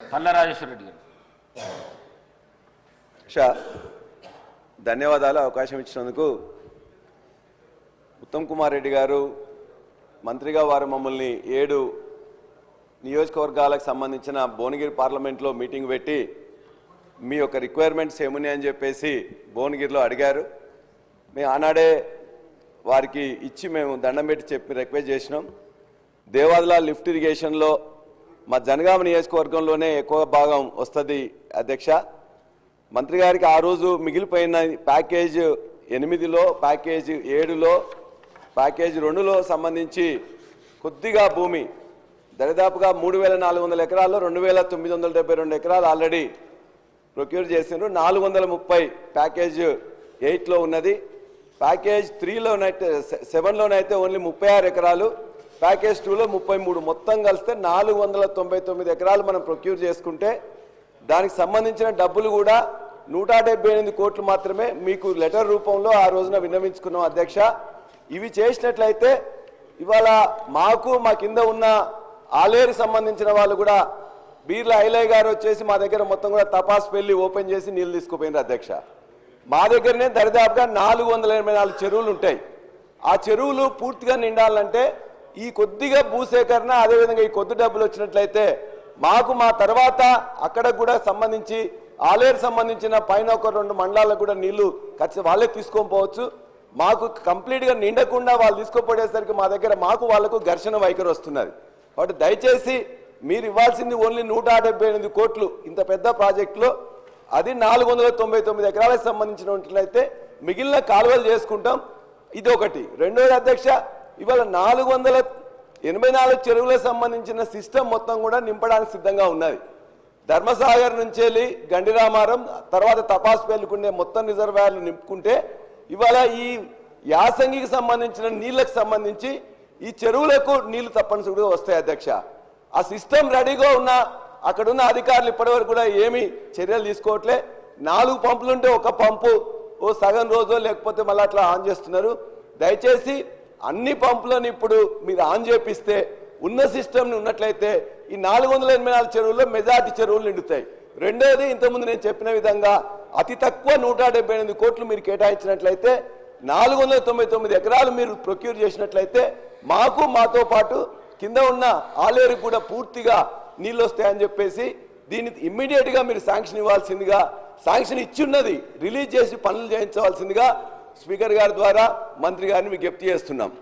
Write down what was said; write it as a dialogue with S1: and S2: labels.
S1: పల్లా రాజేశ్వర రెడ్డి గారు.
S2: ధన్యవాదాలు అవకాశం ఇచ్చినందుకు. ఉత్తమ్ కుమార్ రెడ్డి గారు మంత్రిగా వారు మమ్మల్ని 7 నియోజకవర్గాలకు సంబంధించిన భువనగిరి పార్లమెంట్లో మీటింగ్ పెట్టి మీ యొక్క రిక్వైర్మెంట్స్ ఏమున్నాయని చెప్పేసి భువనగిరిలో అడిగారు. మేము ఆనాడే వారికి ఇచ్చి మేము దండం పెట్టి చెప్పి రిక్వెస్ట్ చేసినాం. దేవాదుల లిఫ్ట్ ఇరిగేషన్లో మా జనగామ నియోజకవర్గంలోనే ఎక్కువ భాగం వస్తుంది అధ్యక్ష. మంత్రి గారికి ఆ రోజు మిగిలిపోయిన ప్యాకేజ్ 8లో, ప్యాకేజ్ 7లో, ప్యాకేజ్ 2లో సంబంధించి కొద్దిగా భూమి దరిదాపుగా 3,400 ఎకరాల్లో 2,972 ఎకరాలు ఆల్రెడీ ప్రొక్యూర్ చేసినారు. 430 ప్యాకేజ్ 8లో ఉన్నది. ప్యాకేజ్ 7లోనైతే ఓన్లీ 36 ఎకరాలు, ప్యాకేజ్ 2లో 33, మొత్తం కలిస్తే 499 ఎకరాలు మనం ప్రొక్యూర్ చేసుకుంటే దానికి సంబంధించిన డబ్బులు కూడా 178 కోట్లు మాత్రమే మీకు లెటర్ రూపంలో ఆ రోజున విన్నవించుకున్నాం అధ్యక్ష. ఇవి చేసినట్లయితే ఇవాళ మాకు మా కింద ఉన్న ఆలేరు సంబంధించిన వాళ్ళు కూడా బీర్ల ఐలయ్య గారు వచ్చేసి మా దగ్గర మొత్తం కూడా తపాస్ పెళ్లి ఓపెన్ చేసి నీళ్ళు తీసుకుపోయినారు అధ్యక్ష. మా దగ్గరనే దరిదాపుగా 484 చెరువులు ఉంటాయి. ఆ చెరువులు పూర్తిగా నిండాలంటే ఈ కొద్దిగా భూసేకరణ అదేవిధంగా ఈ కొద్ది డబ్బులు వచ్చినట్లయితే మాకు మా తర్వాత అక్కడ కూడా సంబంధించి ఆలేరు సంబంధించిన పైన ఒక 2 మండలాలకు కూడా నీళ్లు ఖచ్చితంగా వాళ్ళే తీసుకొని పోవచ్చు. మాకు కంప్లీట్గా నిండకుండా వాళ్ళు తీసుకుపోయేసరికి మా దగ్గర మాకు వాళ్లకు ఘర్షణ వైఖరి వస్తున్నది. కాబట్టి దయచేసి మీరు ఇవ్వాల్సింది ఓన్లీ 178 కోట్లు ఇంత పెద్ద ప్రాజెక్టులో, అది 499 ఎకరాలకు సంబంధించినట్లయితే మిగిలిన కాలువలు చేసుకుంటాం. ఇది ఒకటి. రెండోది అధ్యక్ష, ఇవాళ 484 చెరువులకు సంబంధించిన సిస్టమ్ మొత్తం కూడా నింపడానికి సిద్ధంగా ఉన్నది. ధర్మసాగర్ నుంచి వెళ్ళి గండిరామారం తర్వాత తపాస్ పెళ్లికుండే మొత్తం రిజర్వాయర్లు నింపుకుంటే ఇవాళ ఈ యాసంగికి సంబంధించిన నీళ్లకు సంబంధించి ఈ చెరువులకు నీళ్లు తప్పనిసరిగా వస్తాయి అధ్యక్ష. ఆ సిస్టమ్ రెడీగా ఉన్న అక్కడున్న అధికారులు ఇప్పటివరకు కూడా ఏమీ చర్యలు తీసుకోవట్లే. 4 పంపులు ఉంటే ఒక పంపు ఓ సగం రోజు లేకపోతే మళ్ళీ అట్లా ఆన్ చేస్తున్నారు. దయచేసి అన్ని పంపులను ఇప్పుడు మీరు ఆన్ చేపిస్తే ఉన్న సిస్టమ్ని ఉన్నట్లయితే ఈ 484 చెరువుల్లో మెజార్టీ చెరువులు నిండుతాయి. రెండోది, ఇంతకుముందు నేను చెప్పిన విధంగా అతి తక్కువ 178 కోట్లు మీరు కేటాయించినట్లయితే 499 ఎకరాలు మీరు ప్రొక్యూర్ చేసినట్లయితే మాతో పాటు కింద ఉన్న ఆలేరుకు కూడా పూర్తిగా నీళ్ళు వస్తాయని చెప్పేసి దీన్ని ఇమ్మీడియట్గా మీరు శాంక్షన్ ఇవ్వాల్సిందిగా, శాంక్షన్ ఇచ్చున్నది రిలీజ్ చేసి పనులు చేయించవలసిందిగా స్పీకర్ గారి ద్వారా మంత్రి గారిని విజ్ఞప్తి చేస్తున్నాం.